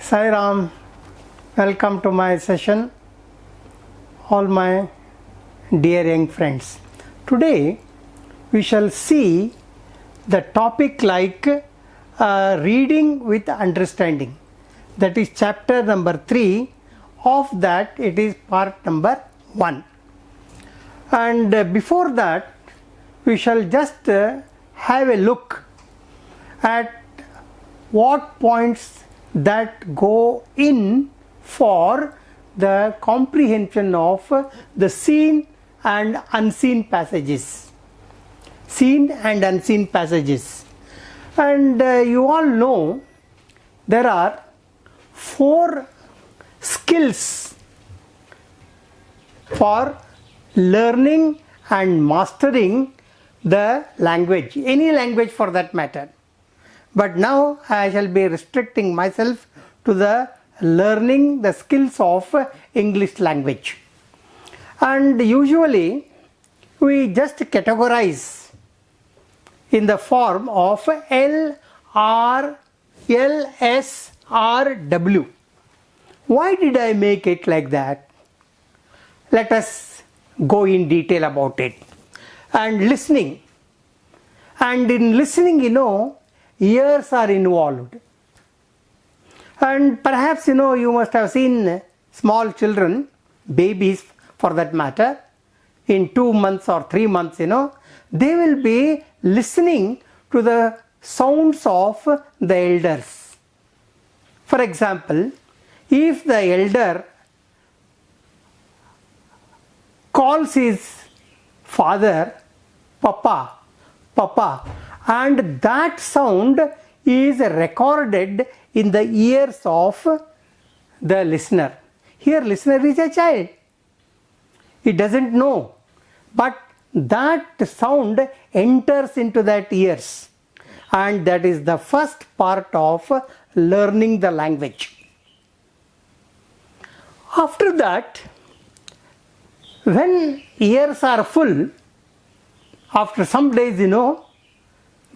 Sai Ram, welcome to my session, all my dear young friends. Today we shall see the topic like reading with understanding. That is chapter number 3. Of that it is part number 1. And before that we shall just have a look at what points that go in for the comprehension of the seen and unseen passages. Seen and unseen passages. And you all know there are 4 skills for learning and mastering the language, any language for that matter. But now I shall be restricting myself to the learning the skills of English language. And usually we just categorize in the form of L, R, L, S, R, W. Why did I make it like that? Let us go in detail about it. And listening. And in listening, ears are involved. And perhaps you must have seen small children, babies for that matter, in 2 months or 3 months, they will be listening to the sounds of the elders. For example, if the elder calls his father Papa, Papa, and that sound is recorded in the ears of the listener. Here listener is a child. He doesn't know. But that sound enters into that ears. And that is the first part of learning the language. After that, when ears are full, after some days,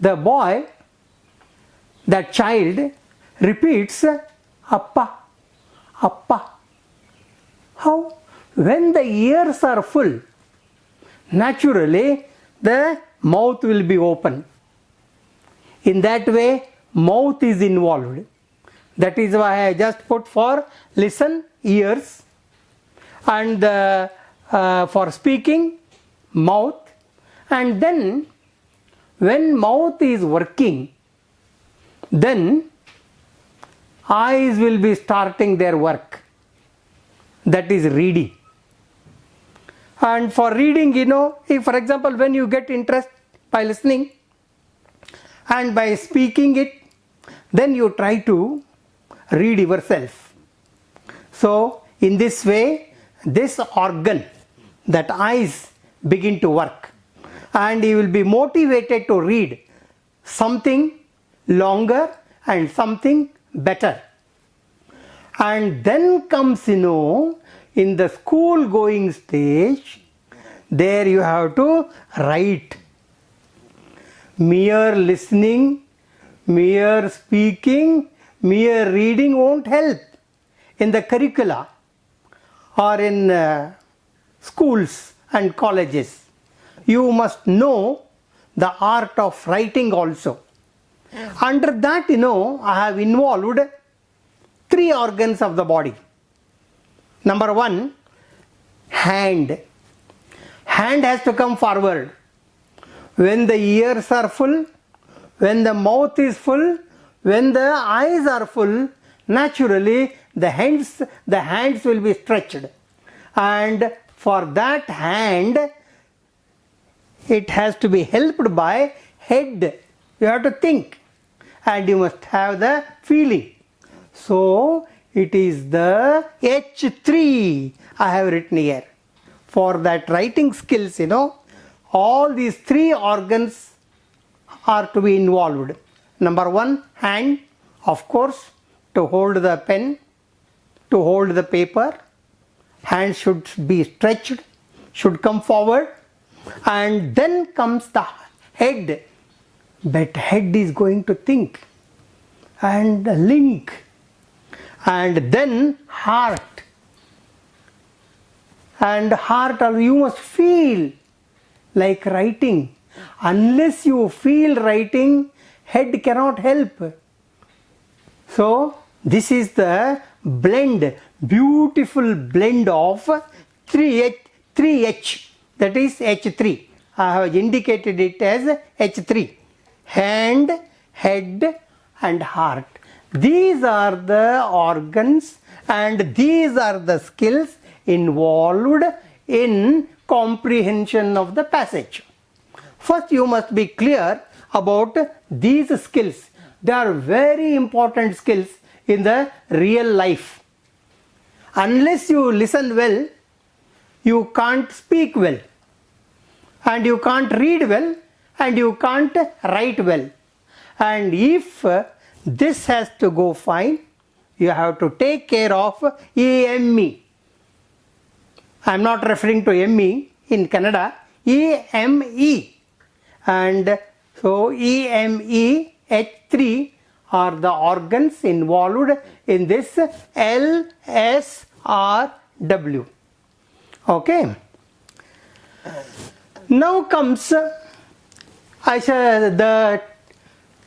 the boy, that child, repeats Appa, Appa. How? When the ears are full, naturally the mouth will be open. In that way, mouth is involved. That is why I just put for listen, ears, and for speaking, mouth. And then when mouth is working, then eyes will be starting their work. That is reading. And for reading, if for example when you get interest by listening and by speaking it, then you try to read yourself. So in this way, this organ, that eyes, begin to work. And you will be motivated to read something longer and something better. And then comes, in the school going stage, there you have to write. Mere listening, mere speaking, mere reading won't help in the curricula or in schools and colleges. You must know the art of writing also. Under that, I have involved 3 organs of the body. Number 1, hand. Hand has to come forward. When the ears are full, when the mouth is full, when the eyes are full, naturally the hands will be stretched. And for that hand, it has to be helped by head. You have to think. And you must have the feeling. So it is the H3 I have written here. For that writing skills, all these 3 organs are to be involved. Number 1, hand, of course, to hold the pen, to hold the paper. Hand should be stretched, should come forward. And then comes the head. But head is going to think and link And then heart. And heart, you must feel like writing. Unless you feel writing, head cannot help. So this is the blend, beautiful blend of 3H, that is H3. I have indicated it as H3. Hand, head and heart. These are the organs and these are the skills involved in comprehension of the passage. First you must be clear about these skills. They are very important skills in the real life. Unless you listen well, you can't speak well, and you can't read well, and you can't write well. And if this has to go fine, you have to take care of EME. I am not referring to ME in Kannada, EME. And so EME, H3 are the organs involved in this LSRW. Okay. Now comes, the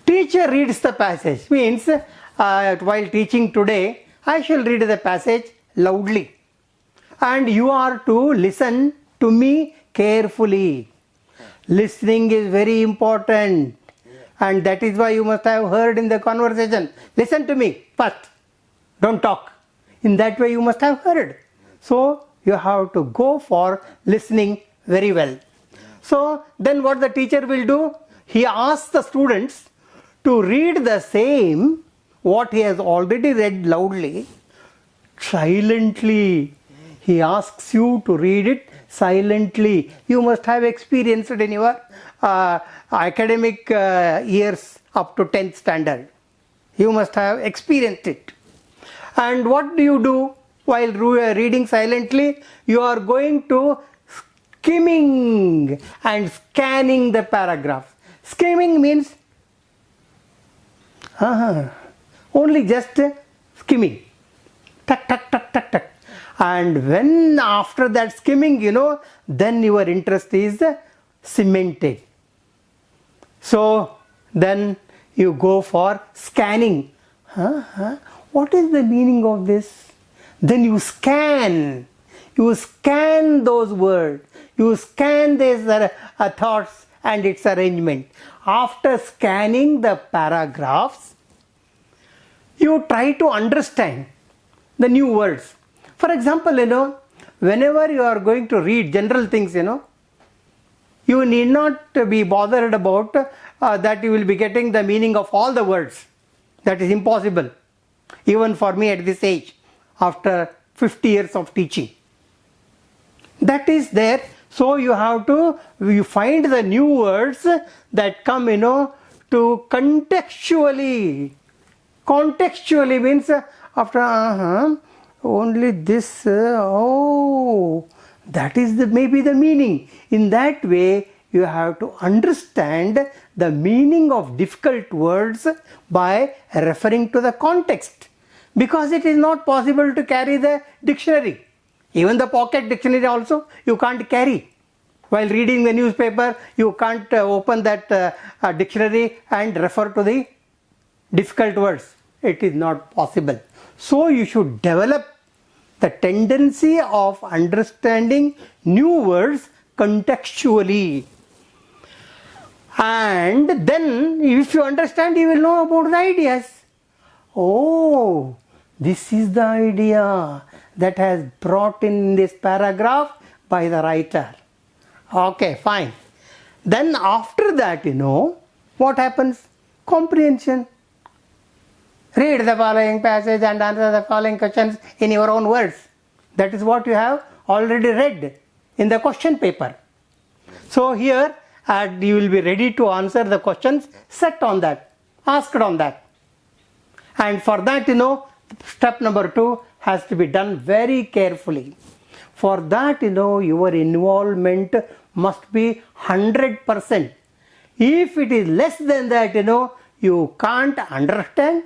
teacher reads the passage. Means while teaching today, I shall read the passage loudly. And you are to listen to me carefully. Listening is very important. And that is why you must have heard in the conversation. Listen to me first. Don't talk. In that way you must have heard. So you have to go for listening very well. So then what the teacher will do? He asks the students to read the same what he has already read loudly, silently. He asks you to read it silently. You must have experienced it in your academic years up to 10th standard. You must have experienced it. And what do you do while reading silently? You are going to skimming and scanning the paragraphs. Skimming means only just skimming. Tuck, tuck, tuck, tuck, tuck. And when after that skimming, then your interest is cemented. So then you go for scanning. What is the meaning of this? Then you scan. You scan those words. You scan these thoughts and its arrangement. After scanning the paragraphs, you try to understand the new words. For example, whenever you are going to read general things, you need not be bothered about that you will be getting the meaning of all the words. That is impossible. Even for me at this age, after 50 years of teaching. That is there. So you have to find the new words that come, to contextually. Contextually means after only this, that is maybe the meaning. In that way, you have to understand the meaning of difficult words by referring to the context. Because it is not possible to carry the dictionary. Even the pocket dictionary also you can't carry. While reading the newspaper, you can't open that dictionary and refer to the difficult words. It is not possible. So you should develop the tendency of understanding new words contextually. And then if you understand, you will know about the ideas. Oh, this is the idea that has brought in this paragraph by the writer. Okay, fine. Then after that, what happens? Comprehension. Read the following passage and answer the following questions in your own words. That is what you have already read in the question paper. So here you will be ready to answer the questions set on that, asked on that. And for that, step number 2 has to be done very carefully. For that, your involvement must be 100%. If it is less than that, you can't understand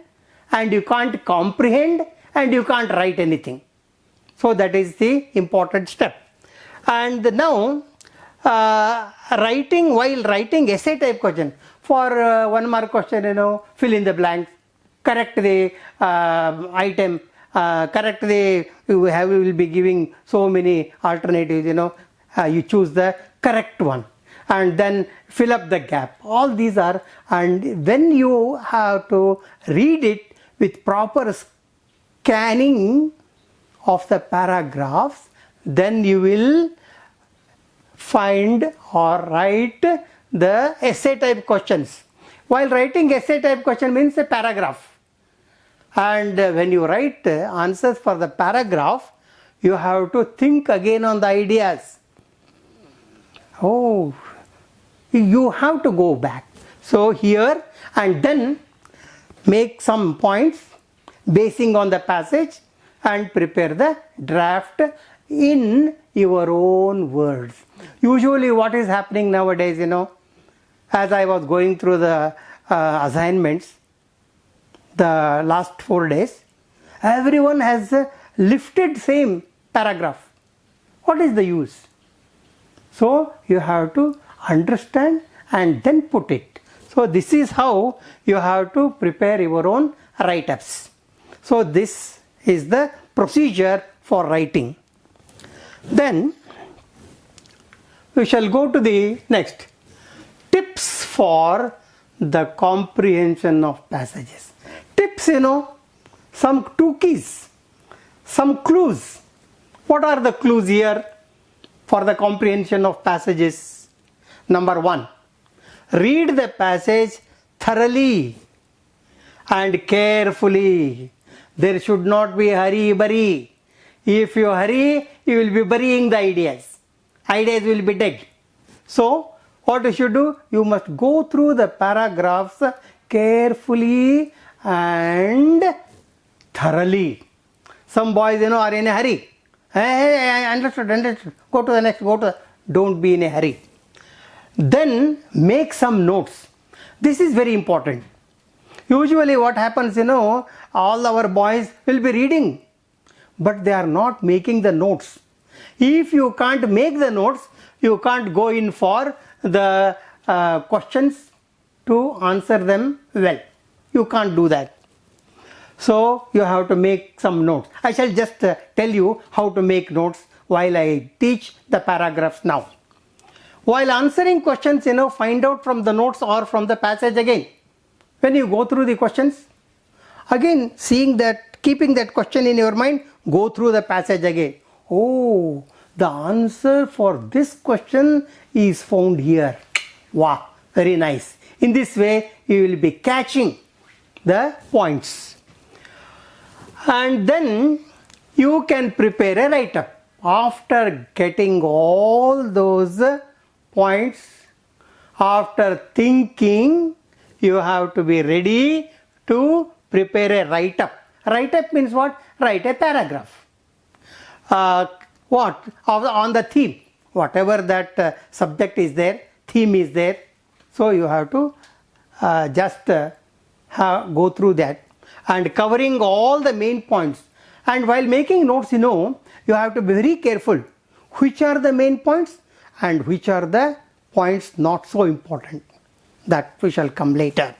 and you can't comprehend and you can't write anything. So that is the important step. And now while writing essay type question, for 1 mark question, fill in the blanks, correct the item, correct the, you will be giving so many alternatives, you choose the correct one and then fill up the gap. All these are, and when you have to read it with proper scanning of the paragraphs, then you will find or write the essay type questions. While writing essay type question means a paragraph, and when you write answers for the paragraph, you have to think again on the ideas. Oh, you have to go back. So here, and then make some points basing on the passage and prepare the draft in your own words. Usually what is happening nowadays, as I was going through the assignments the last 4 days, everyone has lifted same paragraph. What is the use? So you have to understand and then put it. So this is how you have to prepare your own write-ups. So this is the procedure for writing. Then we shall go to the next, tips for the comprehension of passages. Tips, some 2 keys, some clues. What are the clues here for the comprehension of passages? Number 1, read the passage thoroughly and carefully. There should not be hurry-burry. If you hurry, you will be burying the ideas. Ideas will be dead. So, what you should do? You must go through the paragraphs carefully and thoroughly. Some boys, are in a hurry. Hey, understood. Go to the next, don't be in a hurry. Then make some notes. This is very important. Usually what happens, all our boys will be reading, but they are not making the notes. If you can't make the notes, you can't go in for the questions to answer them well. You can't do that. So you have to make some notes. I shall just tell you how to make notes while I teach the paragraphs now. While answering questions, find out from the notes or from the passage again. When you go through the questions, again keeping that question in your mind, go through the passage again. Oh, the answer for this question is found here. Wow, very nice. In this way, you will be catching the points. And then you can prepare a write-up. After getting all those points, after thinking, you have to be ready to prepare a write-up. Write-up means what? Write a paragraph. On the theme. Whatever that subject is there, theme is there. So you have to go through that and covering all the main points. And while making notes, you have to be very careful which are the main points and which are the points not so important. That we shall come later.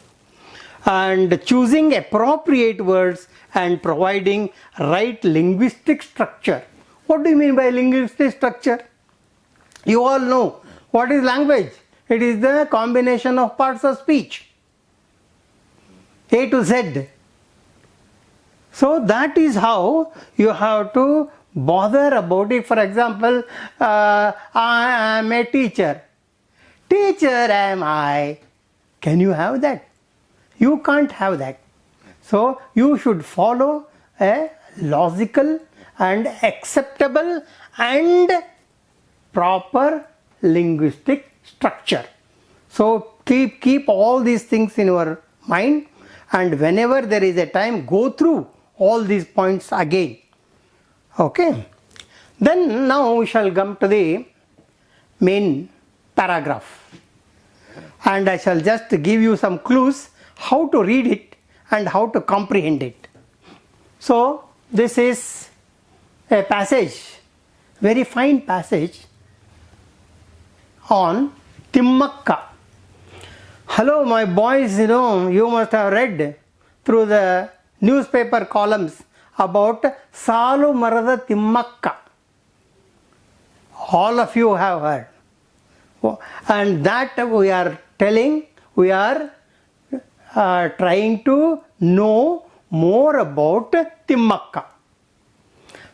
And choosing appropriate words and providing right linguistic structure. What do you mean by linguistic structure? You all know what is language. It is the combination of parts of speech, A to Z. So that is how you have to bother about it. For example, I am a teacher. Teacher am I. Can you have that? You can't have that. So you should follow a logical and acceptable and proper linguistic structure. So keep all these things in your mind, and whenever there is a time, go through all these points again. Okay. Then now we shall come to the main paragraph, and I shall just give you some clues how to read it and how to comprehend it. So this is a passage, very fine passage on Timmakka. Hello, my boys, you must have read through the newspaper columns about Salu Marada Timmakka. All of you have heard. And that we are telling, we are trying to know more about Timmakka.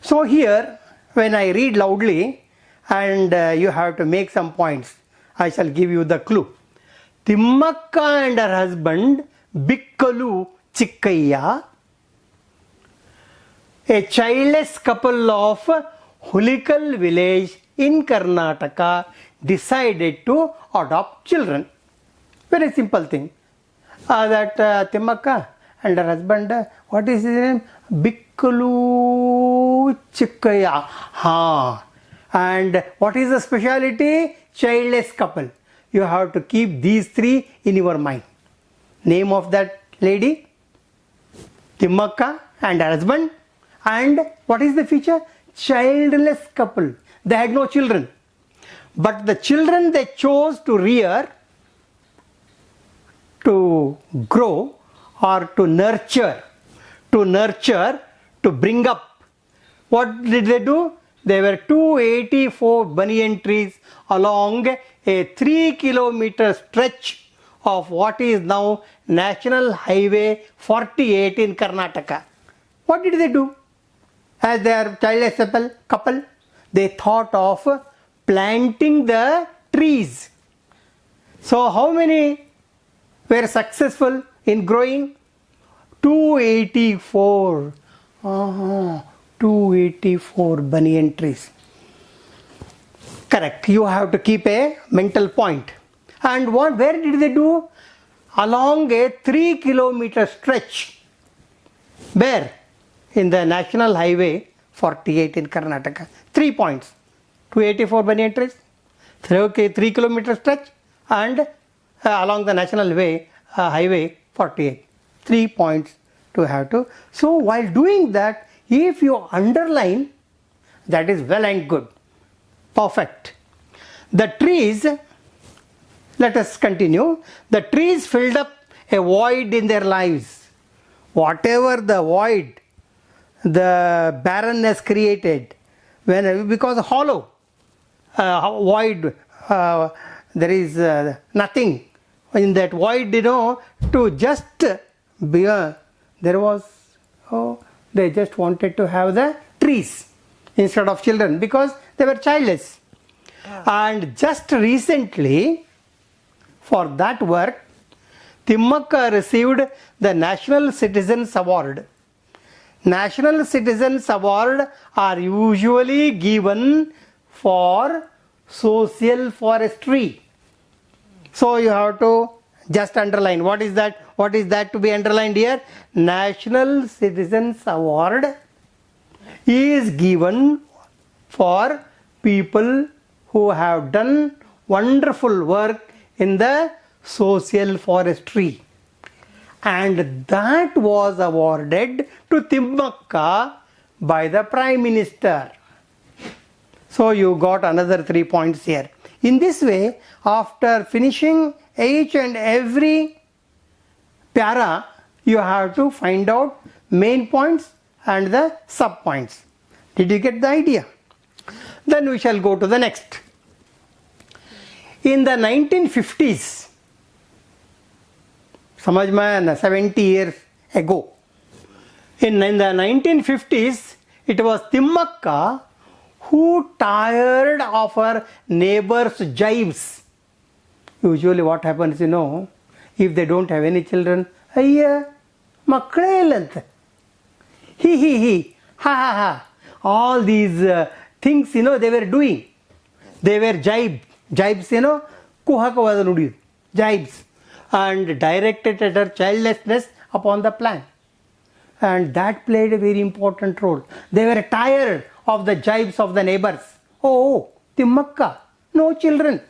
So here, when I read loudly and you have to make some points, I shall give you the clue. Timmakka and her husband Bikkalu Chikkayya, a childless couple of Hulikal village in Karnataka, decided to adopt children. Very simple thing. That Timmakka and her husband, what is his name? Bikkalu Chikkayya. And what is the speciality? Childless couple. You have to keep these three in your mind. Name of that lady, Timmakka and her husband, and what is the feature? Childless couple. They had no children. But the children they chose to rear, to grow or to nurture, to bring up. What did they do? There were 284 banyan trees along a 3-kilometer stretch of what is now National Highway 48 in Karnataka. What did they do? As their childless couple, they thought of planting the trees. So how many were successful in growing? 284. 284 banyan trees. Correct. You have to keep a mental point. And where did they do? Along a 3-kilometer stretch. Where? In the National Highway 48 in Karnataka. 3 points. 284 banyan trees, 3-kilometer stretch, and along the National Highway 48. 3 points to have to. So while doing that, if you underline, that is well and good. Perfect. The trees, let us continue. The trees filled up a void in their lives. Whatever the void, the barrenness created, because hollow, void, there is nothing in that void, to just be there was, they just wanted to have the trees instead of children because they were childless. And just recently, for that work, Timmakka received the National Citizens Award. National Citizens Award are usually given for social forestry. So you have to just underline. What is that? What is that to be underlined here? National Citizens Award is given for people who have done wonderful work in the social forestry. And that was awarded to Timmakka by the Prime Minister. So you got another 3 points here. In this way, after finishing each and every para, you have to find out main points and the sub points. Did you get the idea? Then we shall go to the next. In the 1950s, समझ में 70 years ago, in the 1950s, it was Timmakka who tired of her neighbor's jibes. Usually what happens, if they don't have any children, ayya, makkale illante, he, ha, all these things, they were doing. They were jibes, kuhakavada nudi, jibes, and directed at her childlessness upon the plan. And that played a very important role. They were tired of the jibes of the neighbors. Oh, Timmakka, no children.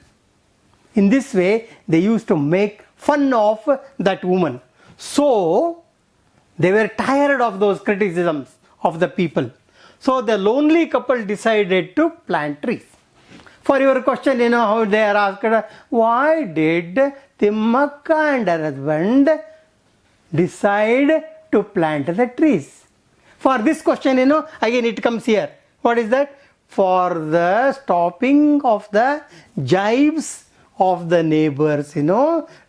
In this way, they used to make fun of that woman. So, they were tired of those criticisms of the people. So the lonely couple decided to plant trees. For your question, how they are asked, why did Timmakka and her husband decide to plant the trees? For this question, again it comes here. What is that? For the stopping of the jibes of the neighbors,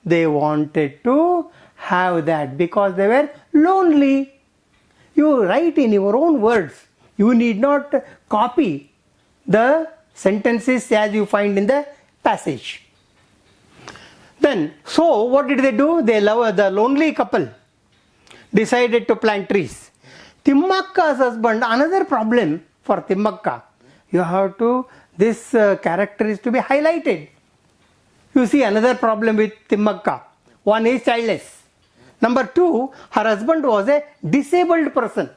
they wanted to have that because they were lonely. You write in your own words. You need not copy the sentences as you find in the passage. Then, so what did they do? The lonely couple decided to plant trees. Timmakka's husband, another problem for Timmakka, this character is to be highlighted. You see another problem with Timmakka. One is childless. Number two, her husband was a disabled person.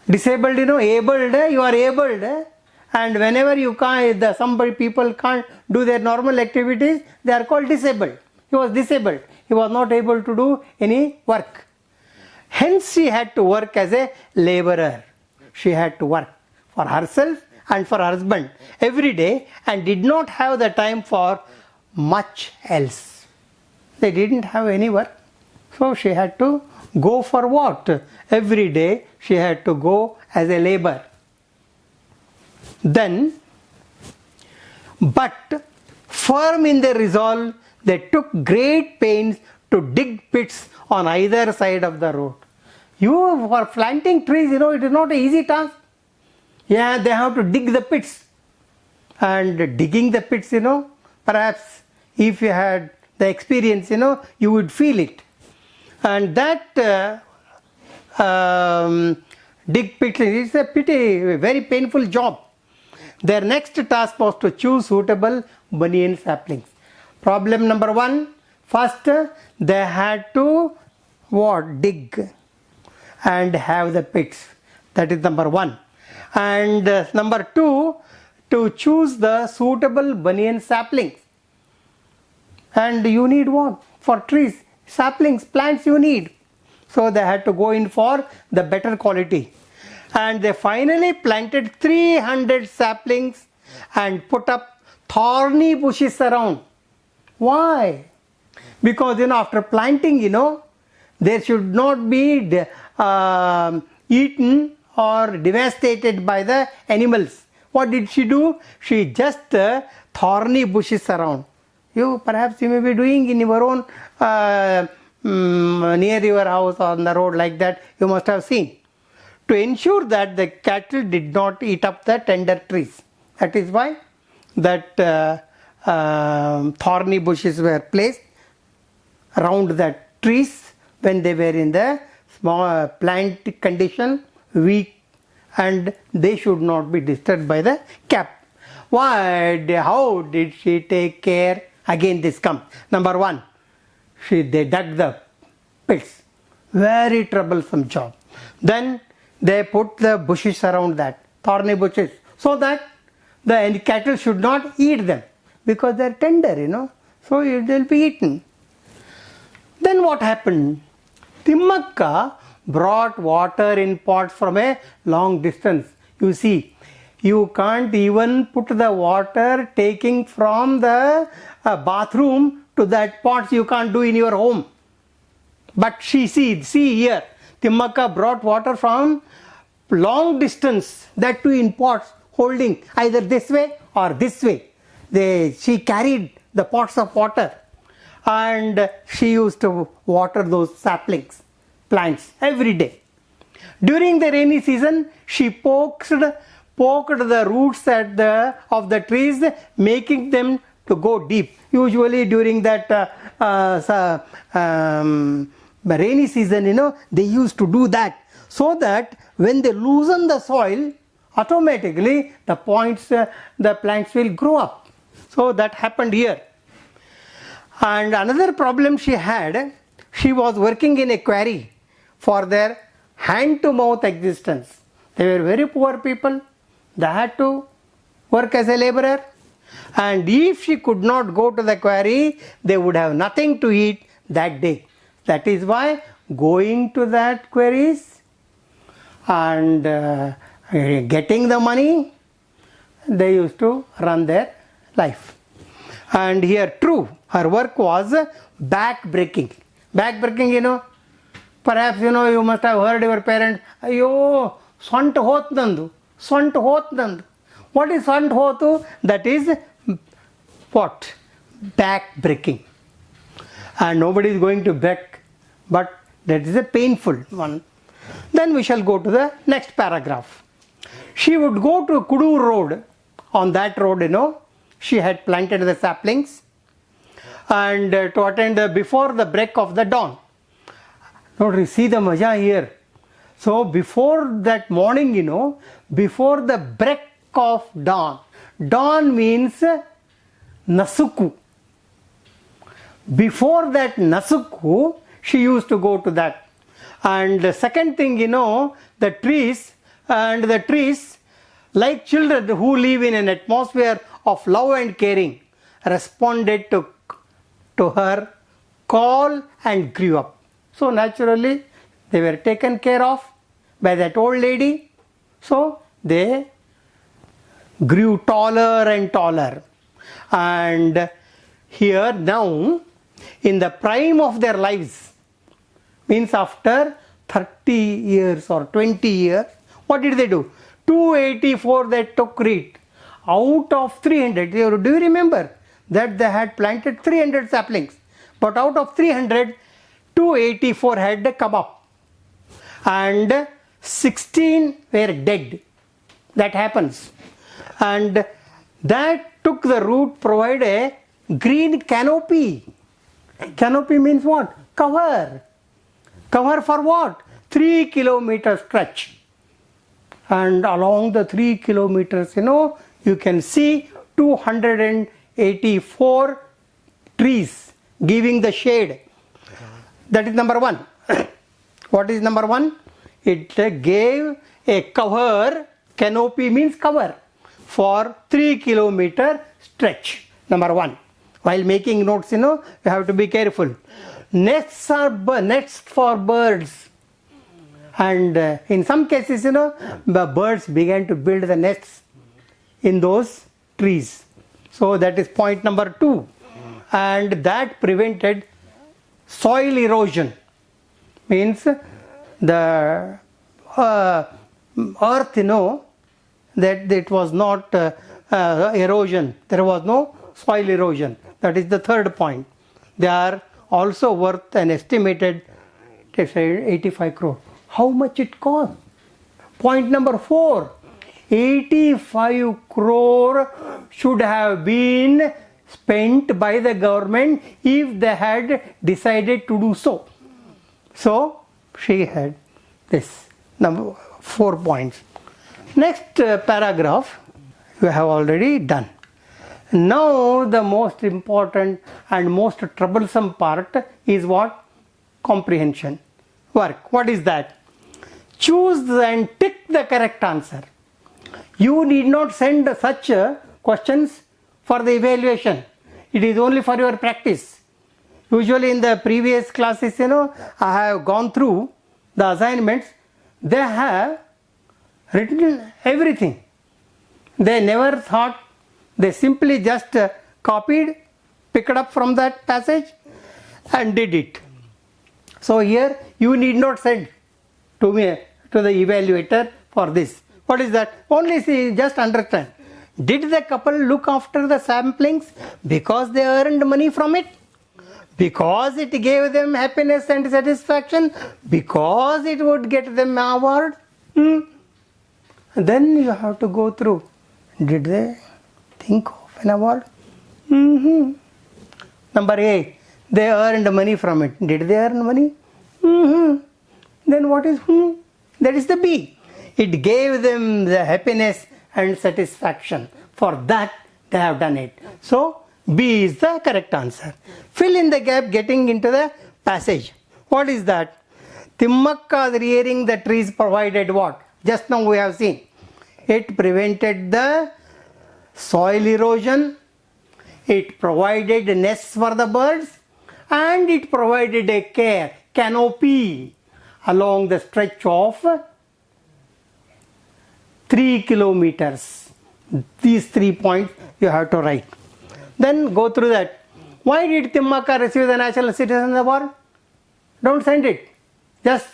Disabled, abled, you are abled, and whenever you can't, people can't do their normal activities, they are called disabled. He was disabled. He was not able to do any work. Hence, she had to work as a laborer. She had to work for herself and for her husband every day and did not have the time for much else. They didn't have any work. So she had to go for what? Every day she had to go as a laborer. Then, but firm in their resolve, they took great pains to dig pits on either side of the road. For planting trees, it is not an easy task. Yeah, they have to dig the pits. And digging the pits, perhaps if you had the experience, you would feel it. And that dig pits is a very painful job. Their next task was to choose suitable banyan saplings. Problem number one, first they had to dig and have the pits. That is number one. And number two, to choose the suitable banyan saplings. And you need what? For trees, saplings, plants you need. So they had to go in for the better quality. And they finally planted 300 saplings and put up thorny bushes around. Why? Because after planting, they should not be eaten or devastated by the animals. What did she do? She just thorny bushes around. Perhaps you may be doing in your own near your house or on the road like that. You must have seen. To ensure that the cattle did not eat up the tender trees. That is why that thorny bushes were placed around the trees when they were in the small plant condition, weak, and they should not be disturbed by the cap. How did she take care? Again this comes. Number one, they dug the pits. Very troublesome job. Then they put the bushes around that, thorny bushes, so that the cattle should not eat them because they are tender, so they will be eaten. Then what happened? Timmakka brought water in pots from a long distance. You see, you can't even put the water taking from the bathroom to that pots you can't do in your home. But see here, Timmakka brought water from long distance, that too in pots, holding either this way or this way. She carried the pots of water and she used to water those saplings, plants every day. During the rainy season, she poked the roots of the trees, making them to go deep. Usually during that rainy season, they used to do that, so that when they loosen the soil, automatically the plants will grow up. So that happened here. And another problem she had, she was working in a quarry for their hand-to-mouth existence. They were very poor people. They had to work as a laborer. And if she could not go to the quarry, they would have nothing to eat that day. That is why going to that quarries and getting the money, they used to run their life. And here, true, her work was back breaking. Back breaking, perhaps you must have heard your parents, Ayo, swant hot nandu, swant hot nandu. What is swant hotu? That is what? Back breaking. And nobody is going to back, but that is a painful one. Then we shall go to the next paragraph. She would go to Kudur road. On that road, she had planted the saplings and to attend before the break of the dawn. Now see the maja here. So before that morning, before the break of dawn. Dawn means Nasuku. Before that Nasuku, she used to go to that. And the second thing, the trees, like children who live in an atmosphere of love and caring, responded to her call and grew up. So naturally, they were taken care of by that old lady. So they grew taller and taller. And here now, in the prime of their lives, means after 30 years or 20 years, what did they do? 284 they took it out of 300. Do you remember that they had planted 300 saplings, but out of 300, 284 had come up and 16 were dead. That happens. And that took the root, provide a green canopy. Canopy means what? Cover. Cover for what? 3 kilometer stretch. And along the 3 kilometers, you can see 284 trees giving the shade. That is number one. What is number one? It gave a cover, canopy means cover, for 3 kilometer stretch. Number one. While making notes, you have to be careful. Nests for birds. And in some cases, the birds began to build the nests in those trees. So that is point number 2. And that prevented soil erosion. Means the earth, that it was not erosion. There was no soil erosion. That is the third point. They are also worth an estimated 85 crore. How much it cost? Point number 4. 85 crore should have been spent by the government if they had decided to do so. So she had this number 4 points. Next paragraph you have already done. Now the most important and most troublesome part is what? Comprehension work. What is that? Choose and tick the correct answer. You need not send such questions for the evaluation. It is only for your practice. Usually in the previous classes, I have gone through the assignments. They have written everything. They never thought, they simply just copied, picked up from that passage and did it. So here you need not send to me, to the evaluator for this. What is that? Only see, just understand. Did the couple look after the samplings because they earned money from it? Because it gave them happiness and satisfaction? Because it would get them an award? Then you have to go through. Did they think of an award? Number A, they earned money from it. Did they earn money? Then what is That is the B. It gave them the happiness and satisfaction. For that they have done it. So B is the correct answer. Fill in the gap getting into the passage. What is that? Timmakka rearing the trees provided what? Just now we have seen. It prevented the soil erosion. It provided nests for the birds. And it provided a care. canopy along the stretch of 3 kilometers. These 3 points you have to write. Then go through that. Why did Timmaka receive the National Citizen Award? Don't send it. Just,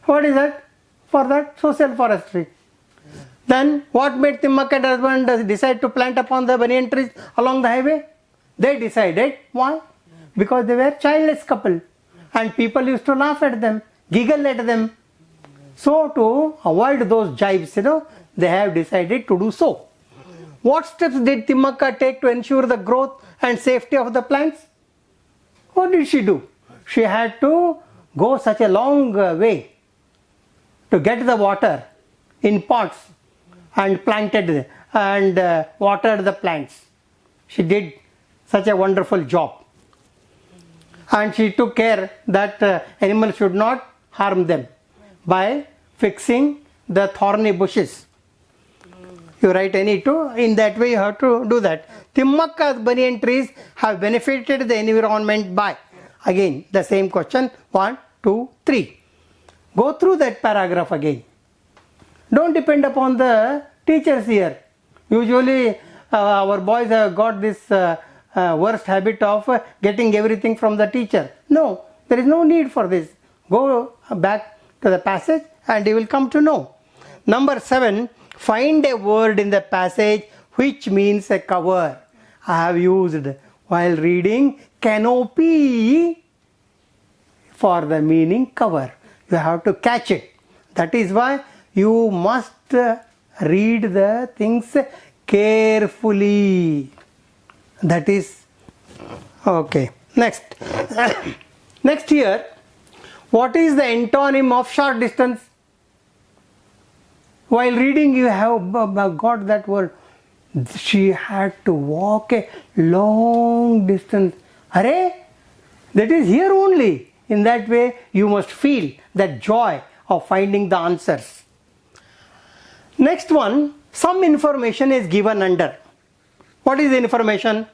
what is that? For that, social forestry. Then what made Timmaka and husband decide to plant upon the banyan trees along the highway? They decided. Why? Because they were childless couple and people used to laugh at them, giggle at them. So to avoid those jibes, they have decided to do so. What steps did Timmaka take to ensure the growth and safety of the plants? What did she do? She had to go such a long way to get the water in pots and planted and watered the plants. She did such a wonderful job. And she took care that animals should not harm them by fixing the thorny bushes. You write any two, in that way you have to do that. Timmaka's banyan trees have benefited the environment by, again the same question, 1, 2, 3. Go through that paragraph again. Don't depend upon the teachers here. Usually our boys have got this worst habit of getting everything from the teacher. No, there is no need for this. Go back to the passage and you will come to know. Number 7, find a word in the passage which means a cover. I have used while reading canopy for the meaning cover. You have to catch it. That is why you must read the things carefully. That is okay. Next. Next here, what is the antonym of short distance? While reading you have got that word. She had to walk a long distance. Arey, that is here only. In that way you must feel that joy of finding the answers. Next one, some information is given under. What is the information?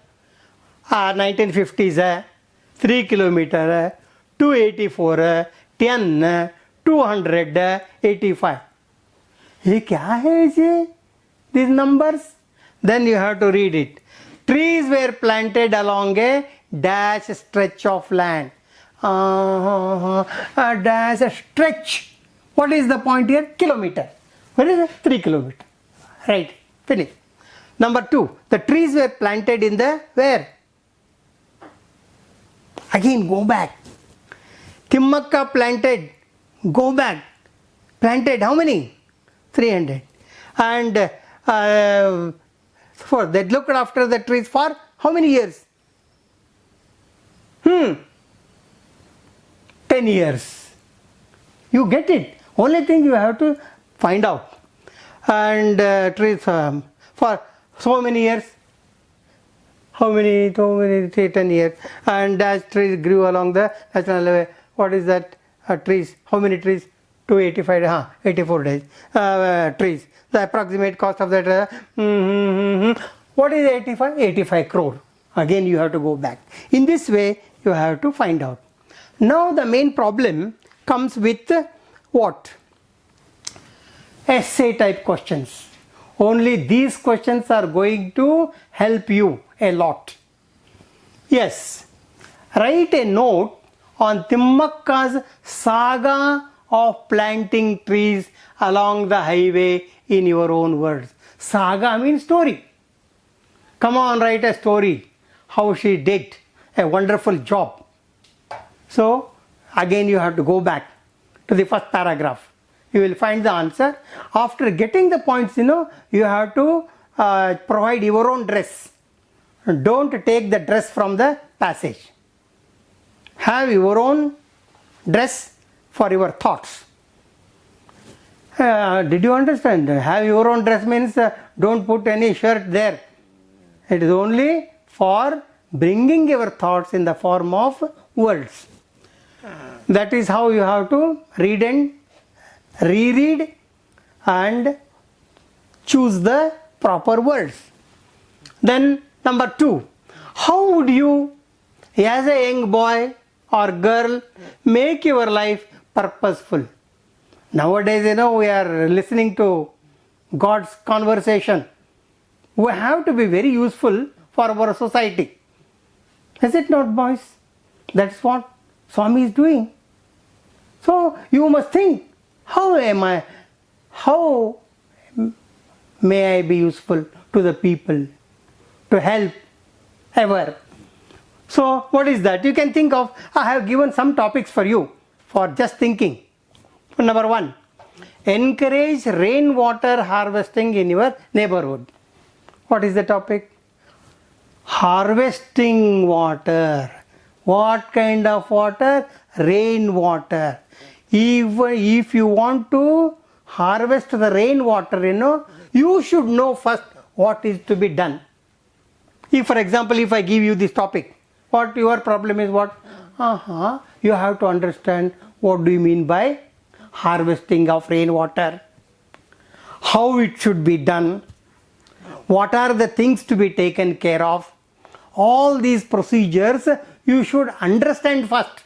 1950s 3 kilometer 284 10 200 85. ये क्या है ये? These numbers? Then you have to read it. Trees were planted along a dash stretch of land. A dash stretch. What is the point here? Kilometer. What is it? 3 kilometer. Right. Finish. Number 2. The trees were planted in the where? Again go back. Timmaka planted. Go back. Planted how many? 300. And for they looked after the trees for how many years? 10 years. You get it. Only thing you have to find out. And trees for so many years. How many? 10 years. And as trees grew along the national level, what is that? Trees. How many trees? 285, 84 days. Trees. The approximate cost of that. What is 85? 85 crore. Again you have to go back. In this way you have to find out. Now the main problem comes with what? Essay type questions. Only these questions are going to help you a lot. Yes. Write a note on Timmaka's saga of planting trees along the highway in your own words. Saga means story. Come on, write a story. How she did a wonderful job. So again you have to go back to the first paragraph. You will find the answer. After getting the points, you have to provide your own dress. Don't take the dress from the passage. Have your own dress for your thoughts. Did you understand? Have your own dress means don't put any shirt there. It is only for bringing your thoughts in the form of words. That is how you have to read and reread and choose the proper words. Then number 2, how would you as a young boy or girl, make your life purposeful. Nowadays, we are listening to God's conversation. We have to be very useful for our society. Is it not, boys? That's what Swami is doing. So you must think, how may I be useful to the people, to help ever? So what is that? You can think of, I have given some topics for you for just thinking. Number 1, encourage rainwater harvesting in your neighborhood. What is the topic? Harvesting water. What kind of water? Rainwater. If you want to harvest the rainwater, you should know first what is to be done. If, for example, if I give you this topic, what your problem is what? You have to understand what do you mean by harvesting of rainwater, how it should be done, what are the things to be taken care of. All these procedures you should understand first.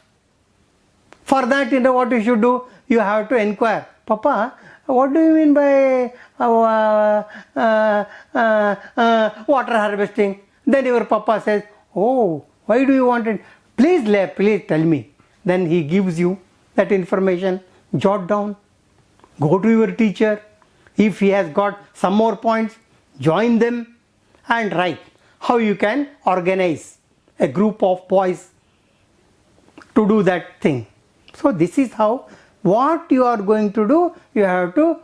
For that, what you should do? You have to inquire, Papa, what do you mean by water harvesting? Then your Papa says, oh, why do you want it? Please tell me. Then he gives you that information. Jot down. Go to your teacher. If he has got some more points, join them and write how you can organize a group of boys to do that thing. So this is how, what you are going to do, you have to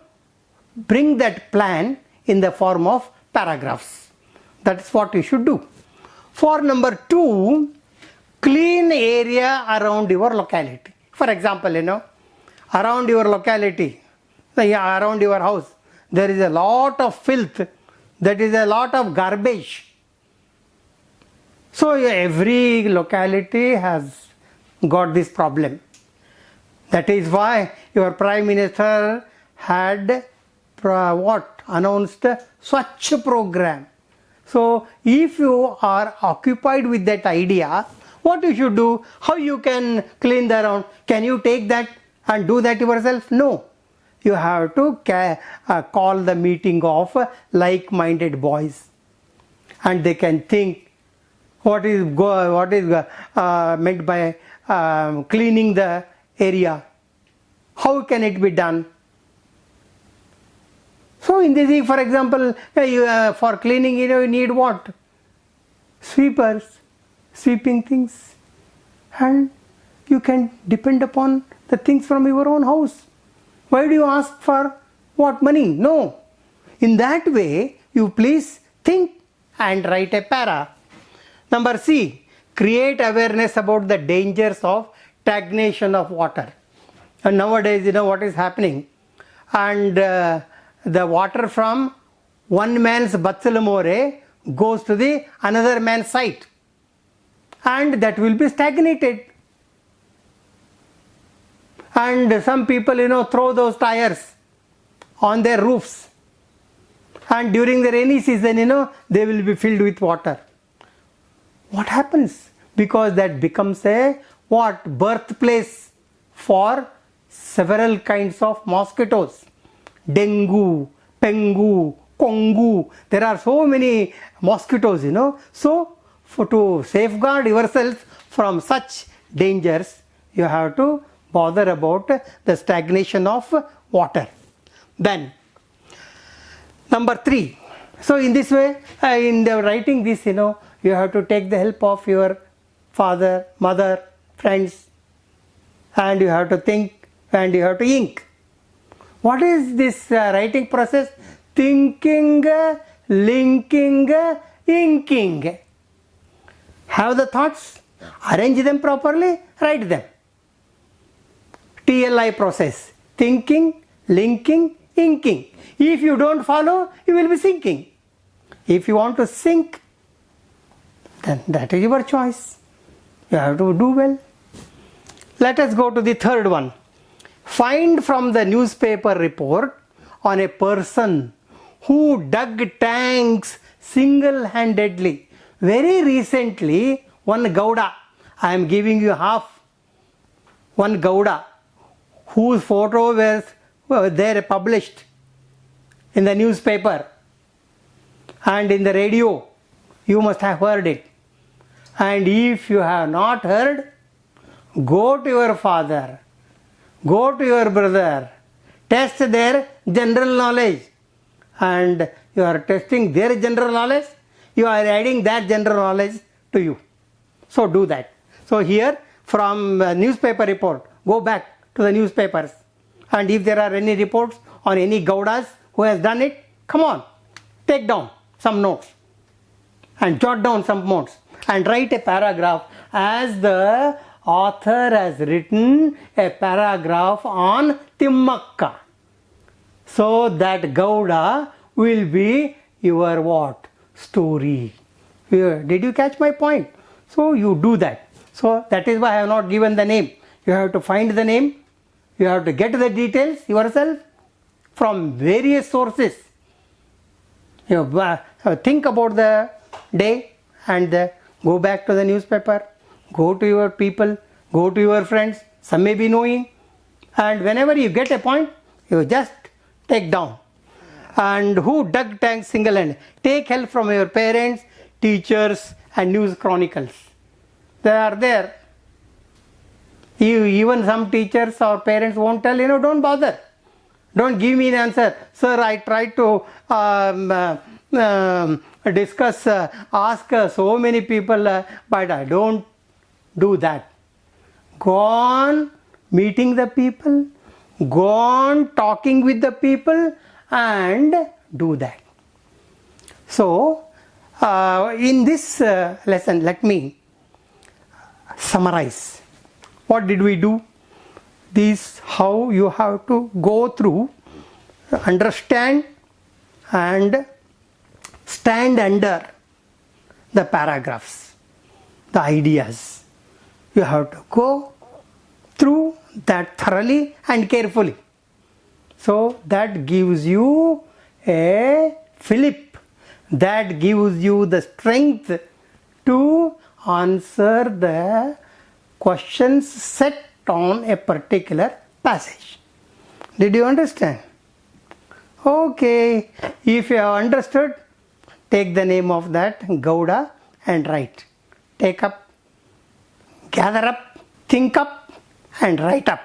bring that plan in the form of paragraphs. That's what you should do. For number 2, clean area around your locality. For example, around your locality, around your house, there is a lot of filth, there is a lot of garbage. So every locality has got this problem. That is why your Prime Minister had announced Swachh program. So if you are occupied with that idea, what you should do, how you can clean the around? Can you take that and do that yourself? No. You have to call the meeting of like-minded boys, and they can think what is meant by cleaning the area. How can it be done? So in this, for example, for cleaning, you need what? Sweepers, sweeping things, and you can depend upon the things from your own house. Why do you ask for what? Money? No. In that way, you please think and write a para. Number C, create awareness about the dangers of stagnation of water. And nowadays, what is happening? And the water from one man's Batsalamore goes to the another man's site, and that will be stagnated. And some people, throw those tires on their roofs, and during the rainy season, they will be filled with water. What happens? Because that becomes a birthplace for several kinds of mosquitoes. Dengue, Pengu, Kongu. There are so many mosquitoes, So, to safeguard yourself from such dangers, you have to bother about the stagnation of water. Then, number 3. So, in this way, in the writing this, you have to take the help of your father, mother, friends, and you have to think and you have to ink. What is this writing process? Thinking, linking, inking. Have the thoughts, arrange them properly, write them. TLI process. Thinking, linking, inking. If you don't follow, you will be sinking. If you want to sink, then that is your choice. You have to do well. Let us go to the third one. Find from the newspaper report on a person who dug tanks single-handedly. Very recently, one Gowda, I am giving you half one Gowda whose photo was there published in the newspaper and in the radio. You must have heard it. And if you have not heard, go to your father, go to your brother, test their general knowledge. And you are testing their general knowledge, you are adding that general knowledge to you. So do that. So here from newspaper report, go back to the newspapers. And if there are any reports on any Gowdas who has done it, come on, take down some notes and jot down some notes and write a paragraph as the author has written a paragraph on Timmakka. So that Gowda will be your what? Story. Did you catch my point? So you do that. So that is why I have not given the name. You have to find the name. You have to get the details yourself from various sources. Think about the day and go back to the newspaper. Go to your people. Go to your friends. Some may be knowing. And whenever you get a point, you just take down. And who dug tanks single-handed? Take help from your parents, teachers and news chronicles. They are there. Even some teachers or parents won't tell, don't bother. Don't give me an answer. Sir, I tried to discuss, ask so many people, but I don't do that. Go on meeting the people, go on talking with the people and do that. So, in this lesson, let me summarize. What did we do? This how you have to go through, understand and stand under the paragraphs, the ideas. You have to go through that thoroughly and carefully. So that gives you a fillip, that gives you the strength to answer the questions set on a particular passage. Did you understand? Okay, if you have understood, take the name of that Gowda and write. Take up, gather up, think up and write up.